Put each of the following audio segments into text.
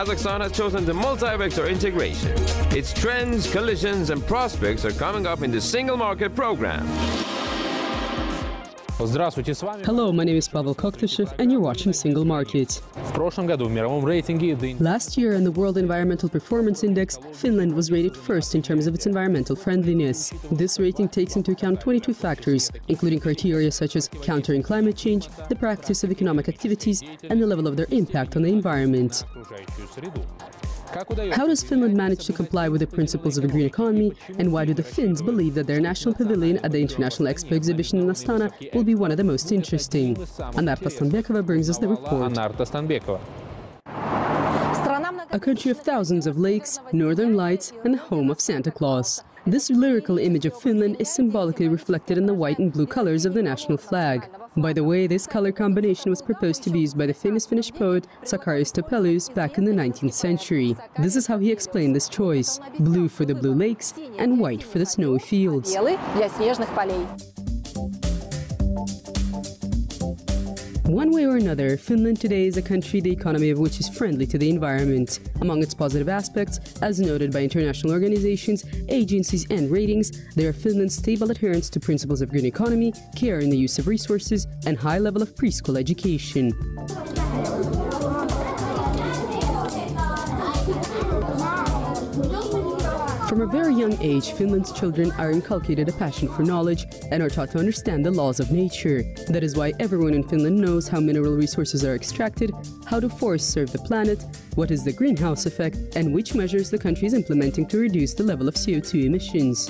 Kazakhstan has chosen the multi-vector integration. Its trends, collisions and prospects are coming up in the Single Market program. Hello, my name is Pavel Koktashev and you're watching Single Market. Last year on the World Environmental Performance Index, Finland was rated first in terms of its environmental friendliness. This rating takes into account 22 factors, including criteria such as countering climate change, the practice of economic activities and the level of their impact on the environment. How does Finland manage to comply with the principles of a green economy, and why do the Finns believe that their national pavilion at the International Expo exhibition in Astana will be one of the most interesting? Anarta Stanbekova brings us the report. A country of thousands of lakes, northern lights and the home of Santa Claus. This lyrical image of Finland is symbolically reflected in the white and blue colors of the national flag. By the way, this color combination was proposed to be used by the famous Finnish poet Sakarius Topelius back in the 19th century. This is how he explained this choice: blue for the blue lakes and white for the snowy fields. One way or another, Finland today is a country the economy of which is friendly to the environment. Among its positive aspects, as noted by international organizations, agencies and ratings, there are Finland's stable adherence to principles of green economy, care in the use of resources, and high level of preschool education. From a very young age, Finland's children are inculcated a passion for knowledge and are taught to understand the laws of nature. That is why everyone in Finland knows how mineral resources are extracted, how do forests serve the planet, what is the greenhouse effect, and which measures the country is implementing to reduce the level of CO2 emissions.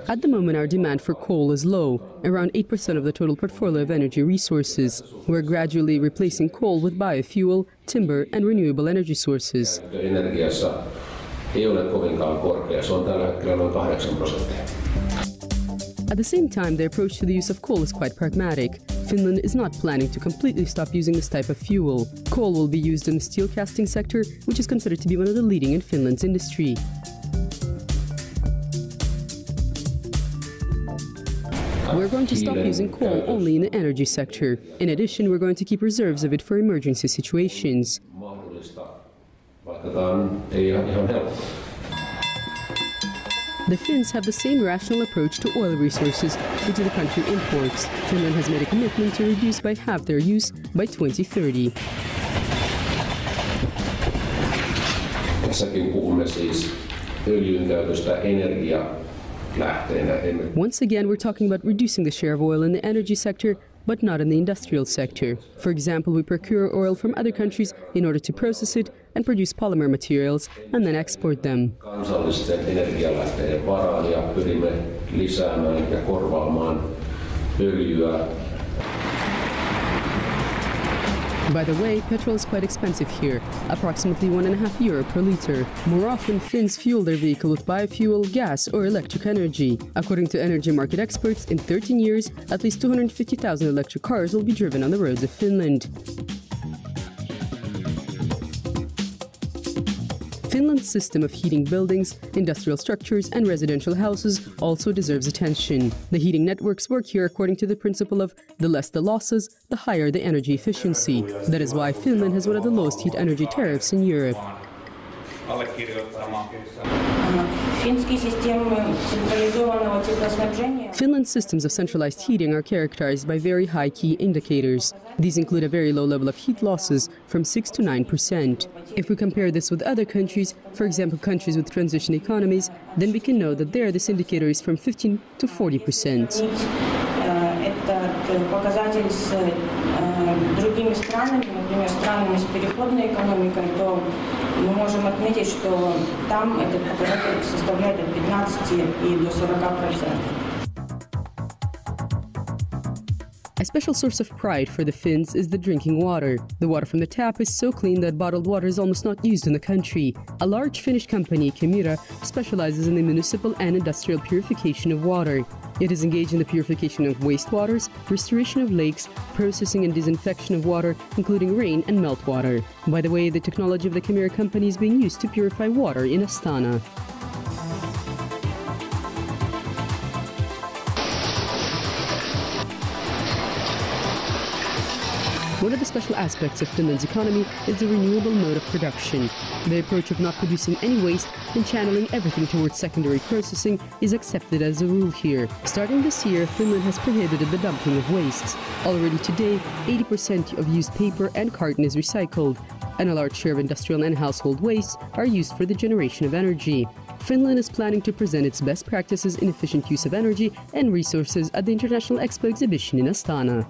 At the moment, our demand for coal is low, around 8% of the total portfolio of energy resources. We're gradually replacing coal with biofuel, timber and renewable energy sources. At the same time, the approach to the use of coal is quite pragmatic. Finland is not planning to completely stop using this type of fuel. Coal will be used in the steel casting sector, which is considered to be one of the leading in Finland's industry. We're going to stop using coal only in the energy sector. In addition, we're going to keep reserves of it for emergency situations. The Finns have the same rational approach to oil resources which the country imports. Finland has made a commitment to reduce by half their use by 2030. Once again, we're talking about reducing the share of oil in the energy sector, but not in the industrial sector. For example, we procure oil from other countries in order to process it and produce polymer materials and then export them. By the way, petrol is quite expensive here, approximately €1.5 per liter. More often, Finns fuel their vehicle with biofuel, gas or electric energy. According to energy market experts, in 13 years, at least 250,000 electric cars will be driven on the roads of Finland. Finland's system of heating buildings, industrial structures and residential houses also deserves attention. The heating networks work here according to the principle of the less the losses, the higher the energy efficiency. That is why Finland has one of the lowest heat energy tariffs in Europe. Finland's systems of centralized heating are characterized by very high key indicators. These include a very low level of heat losses from 6 to 9%. If we compare this with other countries, for example countries with transition economies, then we can know that there this indicator is from 15 to 40%. Другими странами, например, странами с переходной экономикой, то мы можем отметить, что там этот показатель составляет от 15 и до 40%. A special source of pride for the Finns is the drinking water. The water from the tap is so clean that bottled water is almost not used in the country. A large Finnish company, Kemira, specializes in the municipal and industrial purification of water. It is engaged in the purification of wastewaters, restoration of lakes, processing and disinfection of water, including rain and meltwater. By the way, the technology of the Kemira company is being used to purify water in Astana. One of the special aspects of Finland's economy is the renewable mode of production. The approach of not producing any waste and channeling everything towards secondary processing is accepted as a rule here. Starting this year, Finland has prohibited the dumping of wastes. Already today, 80% of used paper and carton is recycled, and a large share of industrial and household wastes are used for the generation of energy. Finland is planning to present its best practices in efficient use of energy and resources at the International Expo exhibition in Astana.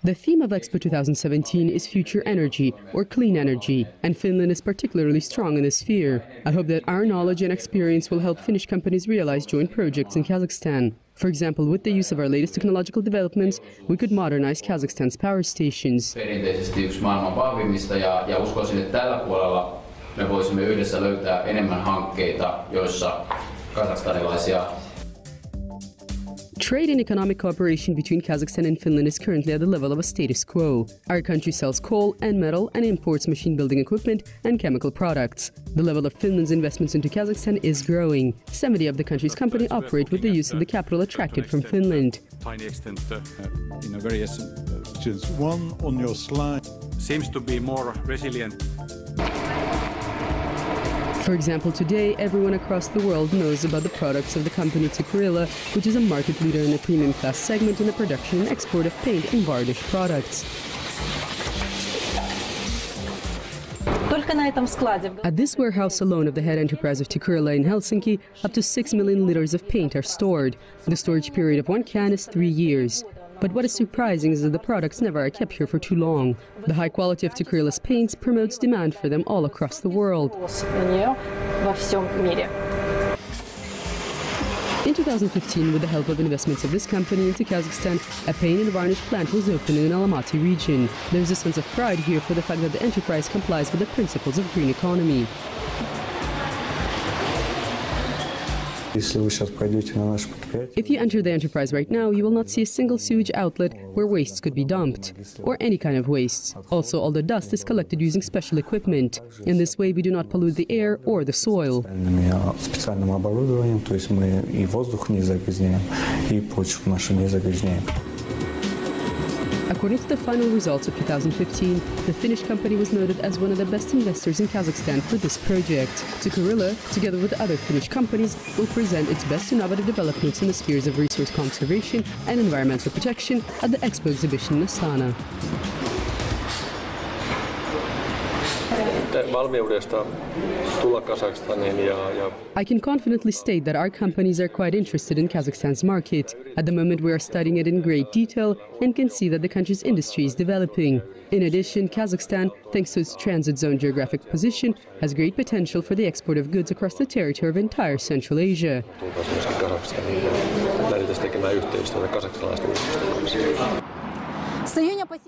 The theme of Expo 2017 is future energy, or clean energy, and Finland is particularly strong in this sphere. I hope that our knowledge and experience will help Finnish companies realize joint projects in Kazakhstan. For example, with the use of our latest technological developments, we could modernize Kazakhstan's power stations. Perinteisesti yksi maailman vahvimmista ja uskoisin, että tällä puolella me voisimme yhdessä löytää enemmän hankkeita, joissa kazakstanilaisia. Trade and economic cooperation between Kazakhstan and Finland is currently at the level of a status quo. Our country sells coal and metal and imports machine building equipment and chemical products. The level of Finland's investments into Kazakhstan is growing. 70 of the country's companies operate with the use of the capital attracted from Finland. Tiny extent, in a very one on your slide seems to be more resilient. For example, today, everyone across the world knows about the products of the company Tsukurila, which is a market leader in the premium class segment in the production and export of paint and varnish products. At this warehouse alone of the head enterprise of Tsukurila in Helsinki, up to 6 million liters of paint are stored. The storage period of one can is 3 years. But what is surprising is that the products never are kept here for too long. The high quality of Tsukurila's paints promotes demand for them all across the world. In 2015, with the help of investments of this company into Kazakhstan, a paint and varnish plant was opened in the Almaty region. There is a sense of pride here for the fact that the enterprise complies with the principles of green economy. If you enter the enterprise right now, you will not see a single sewage outlet where wastes could be dumped, or any kind of wastes. Also, all the dust is collected using special equipment. In this way, we do not pollute the air or the soil. According to the final results of 2015, the Finnish company was noted as one of the best investors in Kazakhstan for this project. Tsukurila, together with other Finnish companies, will present its best innovative developments in the spheres of resource conservation and environmental protection at the Expo exhibition in Astana. I can confidently state that our companies are quite interested in Kazakhstan's market. At the moment, we are studying it in great detail and can see that the country's industry is developing. In addition, Kazakhstan, thanks to its transit zone geographic position, has great potential for the export of goods across the territory of entire Central Asia.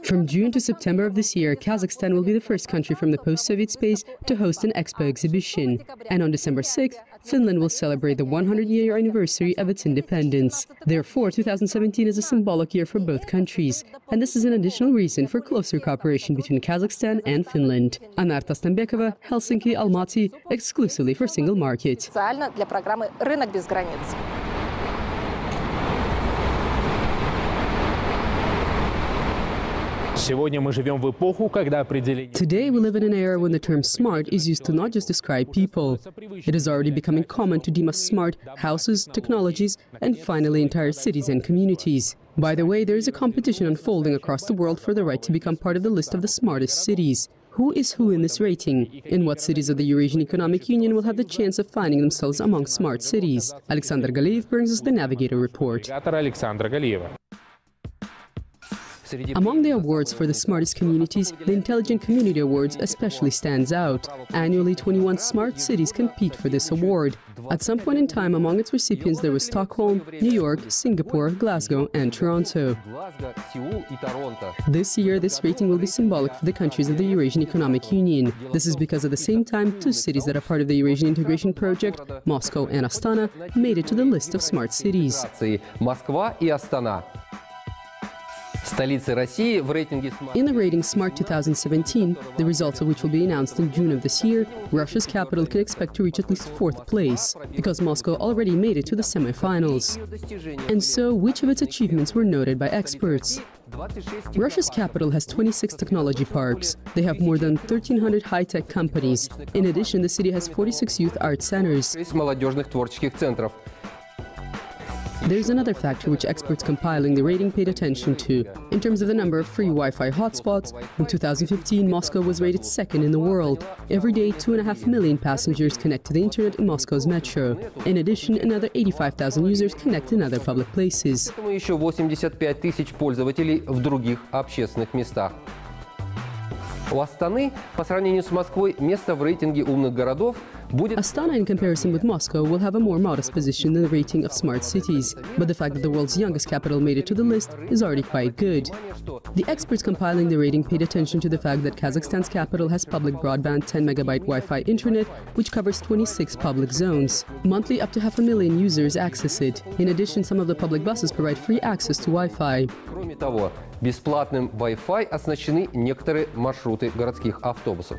From June to September of this year, Kazakhstan will be the first country from the post-Soviet space to host an Expo exhibition. And on December 6th, Finland will celebrate the 100-year anniversary of its independence. Therefore, 2017 is a symbolic year for both countries. And this is an additional reason for closer cooperation between Kazakhstan and Finland. Anarta Stambekova, Helsinki, Almaty, exclusively for Single Market. Today we live in an era when the term smart is used to not just describe people. It is already becoming common to deem us smart houses, technologies, and finally entire cities and communities. By the way, there is a competition unfolding across the world for the right to become part of the list of the smartest cities. Who is who in this rating? And what cities of the Eurasian Economic Union will have the chance of finding themselves among smart cities? Alexander Galeev brings us the Navigator report. Among the awards for the smartest communities, the Intelligent Community Awards especially stands out. Annually, 21 smart cities compete for this award. At some point in time, among its recipients there was Stockholm, New York, Singapore, Glasgow and Toronto. This year, this rating will be symbolic for the countries of the Eurasian Economic Union. This is because at the same time, two cities that are part of the Eurasian Integration Project, Moscow and Astana, made it to the list of smart cities. In the rating Smart 2017, the results of which will be announced in June of this year, Russia's capital can expect to reach at least 4th place, because Moscow already made it to the semi-finals. And so, which of its achievements were noted by experts? Russia's capital has 26 technology parks. They have more than 1,300 high-tech companies. In addition, the city has 46 youth art centers. There's another factor which experts compiling the rating paid attention to. In terms of the number of free Wi-Fi hotspots, in 2015 Moscow was rated 2nd in the world. Every day 2.5 million passengers connect to the internet in Moscow's metro. In addition, another 85,000 users connect in other public places. Astana, in comparison with Moscow, will have a more modest position in the rating of smart cities, but the fact that the world's youngest capital made it to the list is already quite good. The experts compiling the rating paid attention to the fact that Kazakhstan's capital has public broadband 10 megabyte Wi-Fi internet, which covers 26 public zones. Monthly, up to 500,000 users access it. In addition, some of the public buses provide free access to Wi-Fi. Бесплатным Wi-Fi оснащены некоторые маршруты городских автобусов.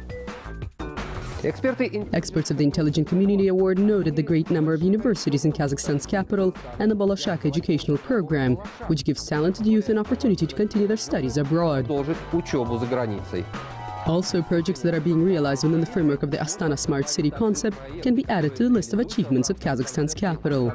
Experts of the Intelligent Community Award noted the great number of universities in Kazakhstan's capital and the Balashak educational program, which gives talented youth an opportunity to continue their studies abroad. Also, projects that are being realized within the framework of the Astana Smart City concept can be added to the list of achievements of Kazakhstan's capital.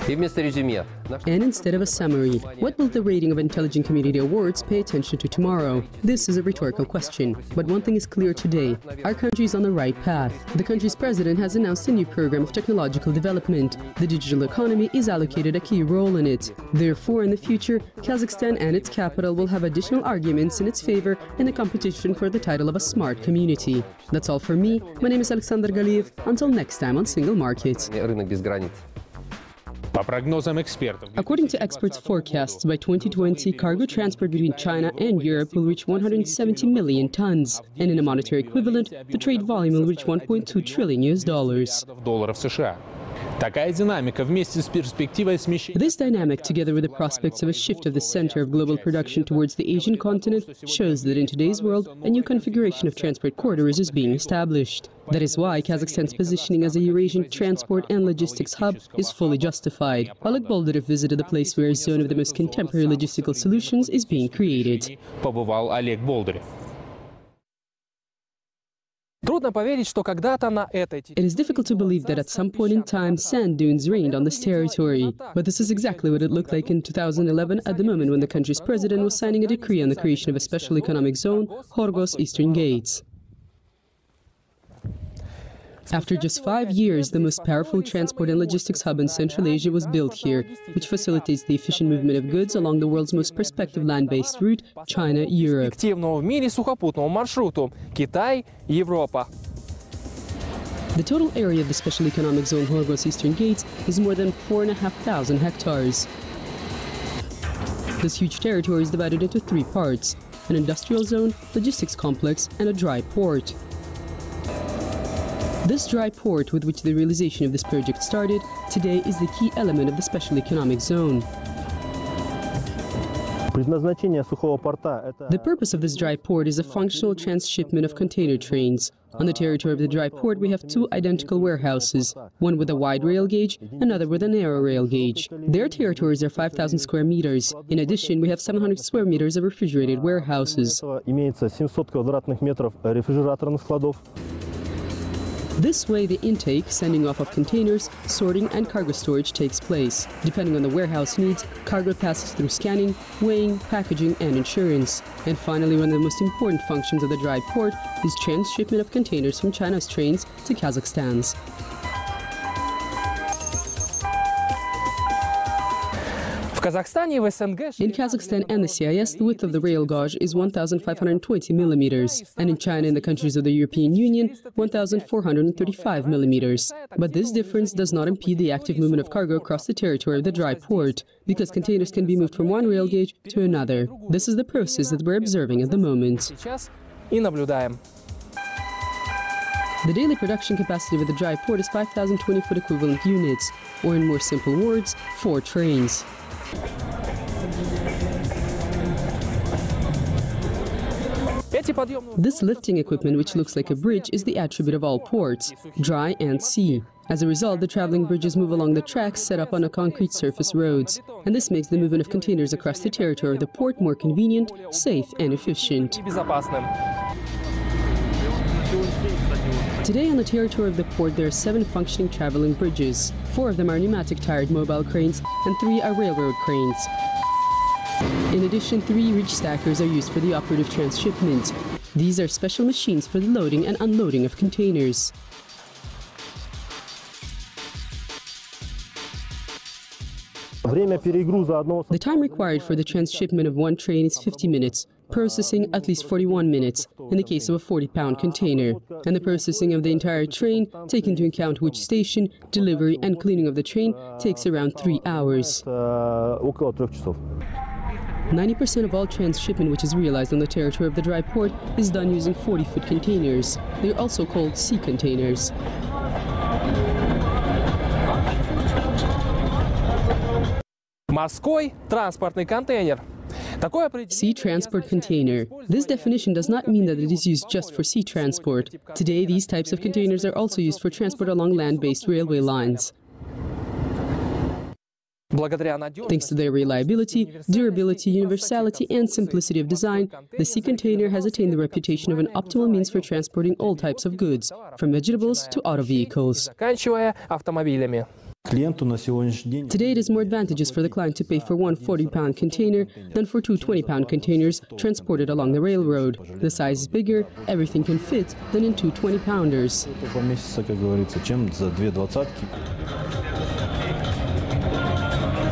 And instead of a summary, what will the rating of Intelligent Community Awards pay attention to tomorrow? This is a rhetorical question, but one thing is clear today. Our country is on the right path. The country's president has announced a new program of technological development. The digital economy is allocated a key role in it. Therefore, in the future, Kazakhstan and its capital will have additional arguments in its favor in the competition for the title of a smart community. That's all for me. My name is Alexander Galiev. Until next time on Single Market. According to experts' forecasts, by 2020, cargo transport between China and Europe will reach 170 million tons, and in a monetary equivalent, the trade volume will reach $1.2 trillion. This dynamic, together with the prospects of a shift of the center of global production towards the Asian continent, shows that in today's world, a new configuration of transport corridors is being established. That is why Kazakhstan's positioning as a Eurasian transport and logistics hub is fully justified. Oleg Boldarev visited the place where a zone of the most contemporary logistical solutions is being created. It is difficult to believe that at some point in time sand dunes reigned on this territory. But this is exactly what it looked like in 2011 at the moment when the country's president was signing a decree on the creation of a special economic zone, Khorgos Eastern Gates. After just 5 years, the most powerful transport and logistics hub in Central Asia was built here, which facilitates the efficient movement of goods along the world's most prospective land-based route, China-Europe. The total area of the special economic zone Khorgos Eastern Gates is more than 4,500 hectares. This huge territory is divided into 3 parts: an industrial zone, logistics complex, and a dry port. This dry port, with which the realization of this project started, today is the key element of the special economic zone. The purpose of this dry port is a functional transshipment of container trains. On the territory of the dry port, we have 2 identical warehouses, one with a wide rail gauge, another with a narrow rail gauge. Their territories are 5,000 square meters. In addition, we have 700 square meters of refrigerated warehouses. This way, the intake, sending off of containers, sorting and cargo storage takes place. Depending on the warehouse needs, cargo passes through scanning, weighing, packaging and insurance. And finally, one of the most important functions of the dry port is transshipment of containers from China's trains to Kazakhstan's. In Kazakhstan and the CIS, the width of the rail gauge is 1,520 millimeters, and in China and the countries of the European Union, 1,435 millimeters. But this difference does not impede the active movement of cargo across the territory of the dry port, because containers can be moved from one rail gauge to another. This is the process that we're observing at the moment. The daily production capacity of the dry port is 5,000 20-foot equivalent units, or in more simple words, 4 trains. This lifting equipment, which looks like a bridge, is the attribute of all ports, dry and sea. As a result, the traveling bridges move along the tracks set up on a concrete surface roads. And this makes the movement of containers across the territory of the port more convenient, safe and efficient. Today on the territory of the port there are 7 functioning traveling bridges. 4 of them are pneumatic-tired mobile cranes and 3 are railroad cranes. In addition, 3 ridge stackers are used for the operative transshipment. These are special machines for the loading and unloading of containers. The time required for the transshipment of one train is 50 minutes, processing at least 41 minutes in the case of a 40-pound container. And the processing of the entire train, taking into account which station, delivery and cleaning of the train, takes around 3 hours. 90% of all transshipment which is realized on the territory of the dry port is done using 40-foot containers. They are also called sea containers. Sea transport container. This definition does not mean that it is used just for sea transport. Today, these types of containers are also used for transport along land-based railway lines. Thanks to their reliability, durability, universality and simplicity of design, the sea container has attained the reputation of an optimal means for transporting all types of goods, from vegetables to auto vehicles. Today it is more advantageous for the client to pay for one 40-pound container than for 2 20-pound containers transported along the railroad. The size is bigger, everything can fit, than in 2 20-pounders.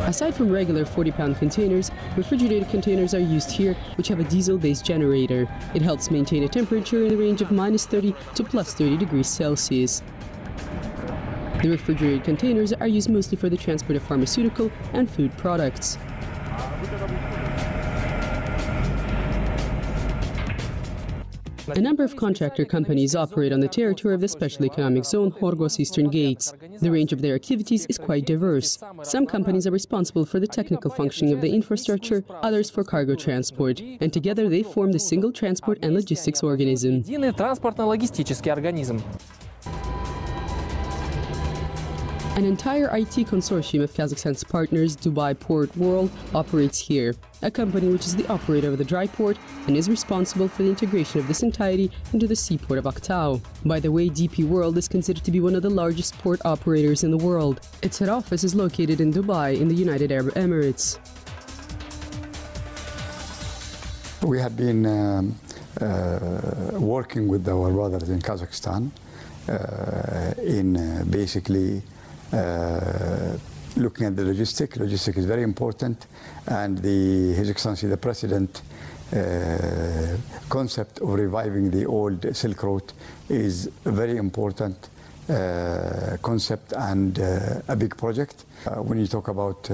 Aside from regular 40-pound containers, refrigerated containers are used here, which have a diesel-based generator. It helps maintain a temperature in the range of -30 to +30 degrees Celsius. The refrigerated containers are used mostly for the transport of pharmaceutical and food products. A number of contractor companies operate on the territory of the Special Economic Zone Horgos Eastern Gates. The range of their activities is quite diverse. Some companies are responsible for the technical functioning of the infrastructure, others for cargo transport, and together they form the single transport and logistics organism. An entire IT consortium of Kazakhstan's partners, Dubai Port World, operates here, a company which is the operator of the dry port and is responsible for the integration of this entirety into the seaport of Aktau. By the way, DP World is considered to be one of the largest port operators in the world. Its head office is located in Dubai, in the United Arab Emirates. We have been working with our brothers in Kazakhstan in basically looking at the logistics. Logistics is very important, and His Excellency the President concept of reviving the old Silk Road is a very important concept and a big project. When you talk about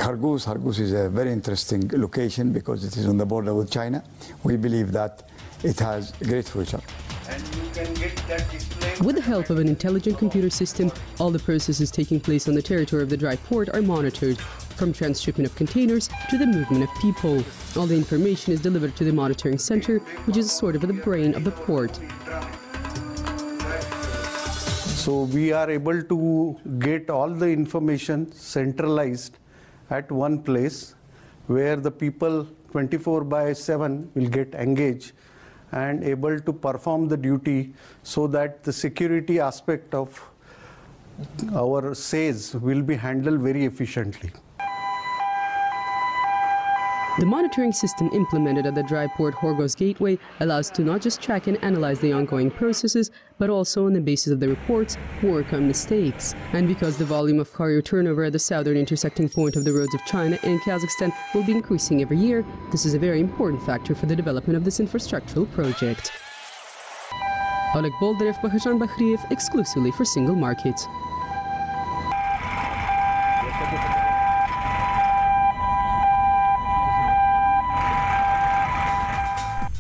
Kharguz is a very interesting location because it is on the border with China. We believe that it has a great future. And you can get that display. With the help of an intelligent computer system, all the processes taking place on the territory of the dry port are monitored, from transshipment of containers to the movement of people. All the information is delivered to the monitoring center, which is sort of the brain of the port. So we are able to get all the information centralized at one place, where the people 24/7 will get engaged and able to perform the duty, so that the security aspect of our SAYs will be handled very efficiently. The monitoring system implemented at the dry port Horgos Gateway allows to not just track and analyze the ongoing processes, but also on the basis of the reports, work on mistakes. And because the volume of cargo turnover at the southern intersecting point of the roads of China and Kazakhstan will be increasing every year, this is a very important factor for the development of this infrastructural project. Oleg Boldarev, Bakhjan Bakhriyev, exclusively for Single Market.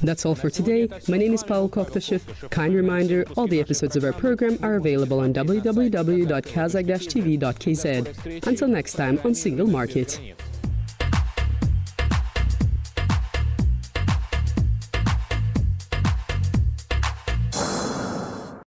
That's all for today. My name is Paul Koktashev. Kind reminder, all the episodes of our program are available on www.kazakh-tv.kz. Until next time on Single Market.